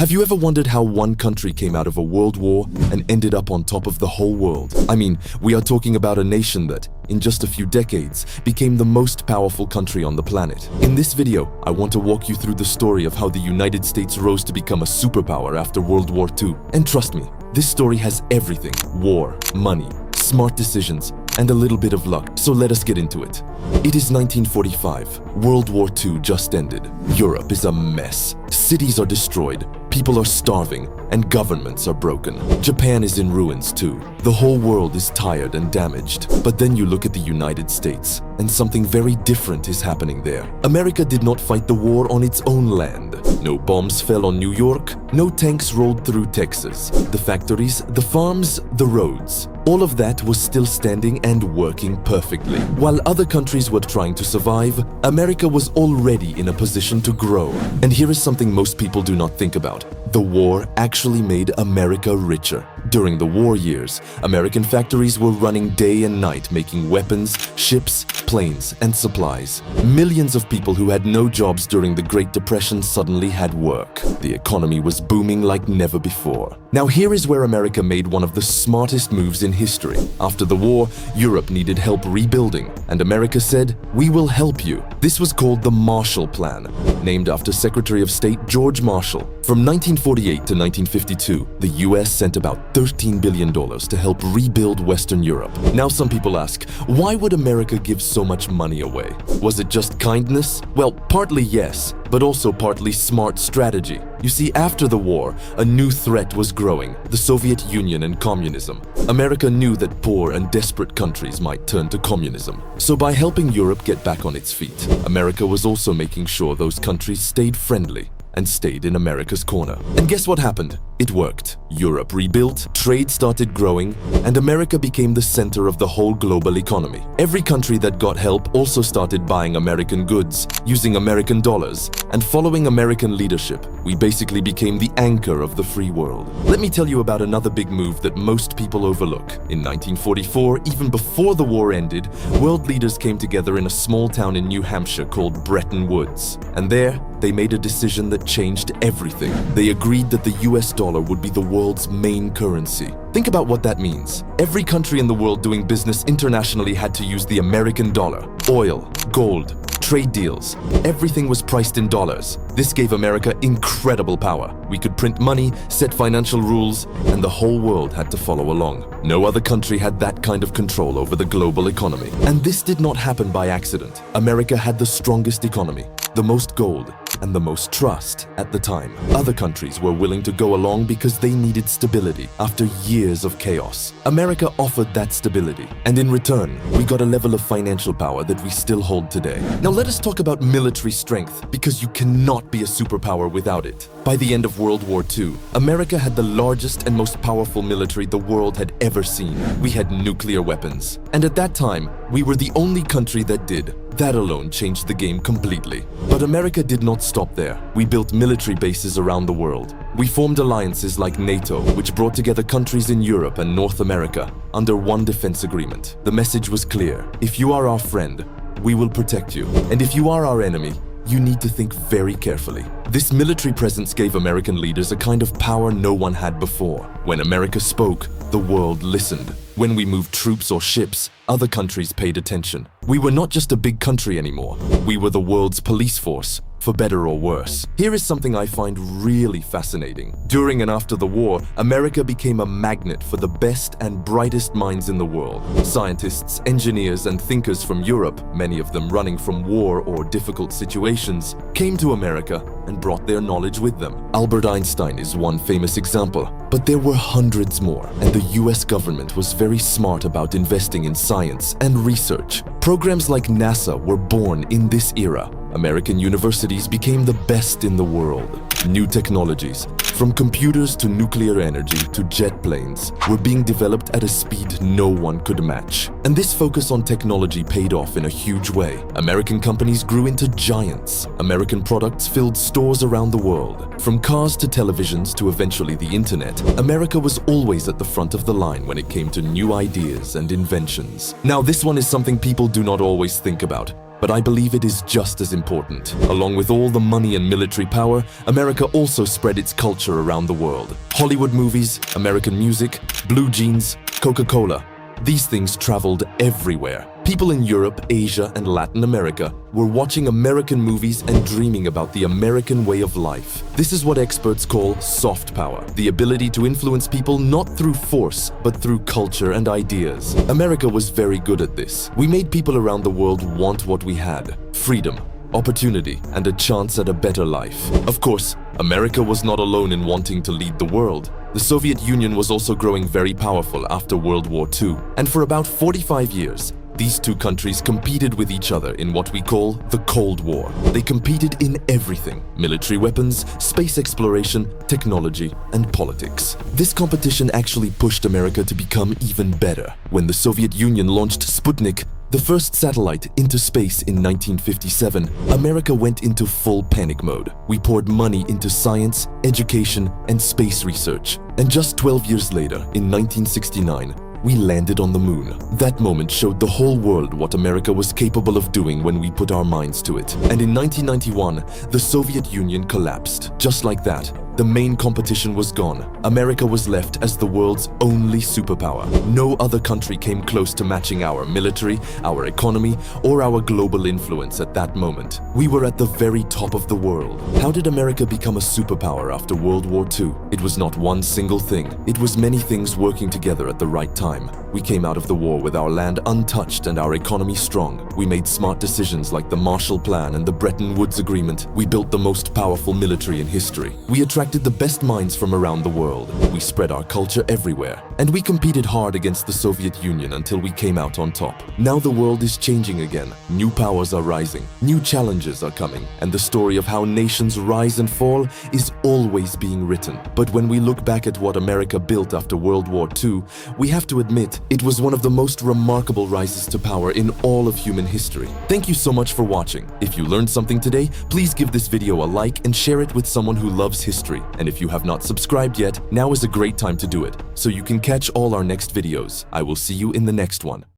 Have you ever wondered how one country came out of a world war and ended up on top of the whole world? I mean, we are talking about a nation that, in just a few decades, became the most powerful country on the planet. In this video, I want to walk you through the story of how the United States rose to become a superpower after World War II. And trust me, this story has everything: war, money, smart decisions, and a little bit of luck. So let us get into it. It is 1945. World War II just ended. Europe is a mess. Cities are destroyed, people are starving, and governments are broken. Japan is in ruins too. The whole world is tired and damaged. But then you look at the United States, and something very different is happening there. America did not fight the war on its own land. No bombs fell on New York, no tanks rolled through Texas. The factories, the farms, the roads, all of that was still standing and working perfectly. While other countries were trying to survive, America was already in a position to grow. And here is something most people do not think about. The war actually made America richer. During the war years, American factories were running day and night making weapons, ships, planes, and supplies. Millions of people who had no jobs during the Great Depression suddenly had work. The economy was booming like never before. Now here is where America made one of the smartest moves in history. After the war, Europe needed help rebuilding, and America said, "We will help you." This was called the Marshall Plan, named after Secretary of State George Marshall. From 1948 to 1952, the US sent about $13 billion to help rebuild Western Europe. Now some people ask, why would America give so much money away? Was it just kindness? Well, partly yes, but also partly smart strategy. You see, after the war, a new threat was growing: the Soviet Union and communism. America knew that poor and desperate countries might turn to communism. So by helping Europe get back on its feet, America was also making sure those countries stayed friendly and stayed in America's corner. And guess what happened? It worked. Europe rebuilt, trade started growing, and America became the center of the whole global economy. Every country that got help also started buying American goods, using American dollars, and following American leadership. We basically became the anchor of the free world. Let me tell you about another big move that most people overlook. In 1944, even before the war ended, world leaders came together in a small town in New Hampshire called Bretton Woods. And there, they made a decision that changed everything. They agreed that the US dollar would be the world's main currency. Think about what that means. Every country in the world doing business internationally had to use the American dollar. Oil, gold, trade deals, everything was priced in dollars. This gave America incredible power. We could print money, set financial rules, and the whole world had to follow along. No other country had that kind of control over the global economy. And this did not happen by accident. America had the strongest economy, the most gold, and the most trust at the time. Other countries were willing to go along because they needed stability after years of chaos. America offered that stability, and in return, we got a level of financial power that we still hold today. Now let us talk about military strength, because you cannot be a superpower without it. By the end of World War II, America had the largest and most powerful military the world had ever seen. We had nuclear weapons. And at that time, we were the only country that did. That alone changed the game completely. But America did not stop there. We built military bases around the world. We formed alliances like NATO, which brought together countries in Europe and North America under one defense agreement. The message was clear: if you are our friend, we will protect you. And if you are our enemy, you need to think very carefully. This military presence gave American leaders a kind of power no one had before. When America spoke, the world listened. When we moved troops or ships, other countries paid attention. We were not just a big country anymore. We were the world's police force, for better or worse. Here is something I find really fascinating. During and after the war, America became a magnet for the best and brightest minds in the world. Scientists, engineers, and thinkers from Europe, many of them running from war or difficult situations, came to America and brought their knowledge with them. Albert Einstein is one famous example, but there were hundreds more, and the US government was very smart about investing in science and research. Programs like NASA were born in this era. American universities became the best in the world. New technologies, from computers to nuclear energy to jet planes, were being developed at a speed no one could match. And this focus on technology paid off in a huge way. American companies grew into giants. American products filled stores around the world. From cars to televisions to eventually the internet, America was always at the front of the line when it came to new ideas and inventions. Now, this one is something people do not always think about. but I believe it is just as important. Along with all the money and military power, America also spread its culture around the world. Hollywood movies, American music, blue jeans, Coca-Cola. These things traveled everywhere. People in Europe, Asia, and Latin America were watching American movies and dreaming about the American way of life. This is what experts call soft power, the ability to influence people not through force, but through culture and ideas. America was very good at this. We made people around the world want what we had: freedom, opportunity, and a chance at a better life. Of course, America was not alone in wanting to lead the world. The Soviet Union was also growing very powerful after World War II, and for about 45 years, these two countries competed with each other in what we call the Cold War. They competed in everything: military weapons, space exploration, technology, and politics. This competition actually pushed America to become even better. When the Soviet Union launched Sputnik, the first satellite, into space in 1957, America went into full panic mode. We poured money into science, education, and space research. And just 12 years later, in 1969, we landed on the moon. That moment showed the whole world what America was capable of doing when we put our minds to it. And in 1991, the Soviet Union collapsed. Just like that, the main competition was gone. America was left as the world's only superpower. No other country came close to matching our military, our economy, or our global influence at that moment. We were at the very top of the world. How did America become a superpower after World War II? It was not one single thing. It was many things working together at the right time. We came out of the war with our land untouched and our economy strong. We made smart decisions like the Marshall Plan and the Bretton Woods Agreement. We built the most powerful military in history. We attracted the best minds from around the world. We spread our culture everywhere. And we competed hard against the Soviet Union until we came out on top. Now the world is changing again. New powers are rising. New challenges are coming. And the story of how nations rise and fall is always being written. But when we look back at what America built after World War II, we have to admit it was one of the most remarkable rises to power in all of human history. Thank you so much for watching. If you learned something today, please give this video a like and share it with someone who loves history. And if you have not subscribed yet, now is a great time to do it, so you can catch all our next videos. I will see you in the next one.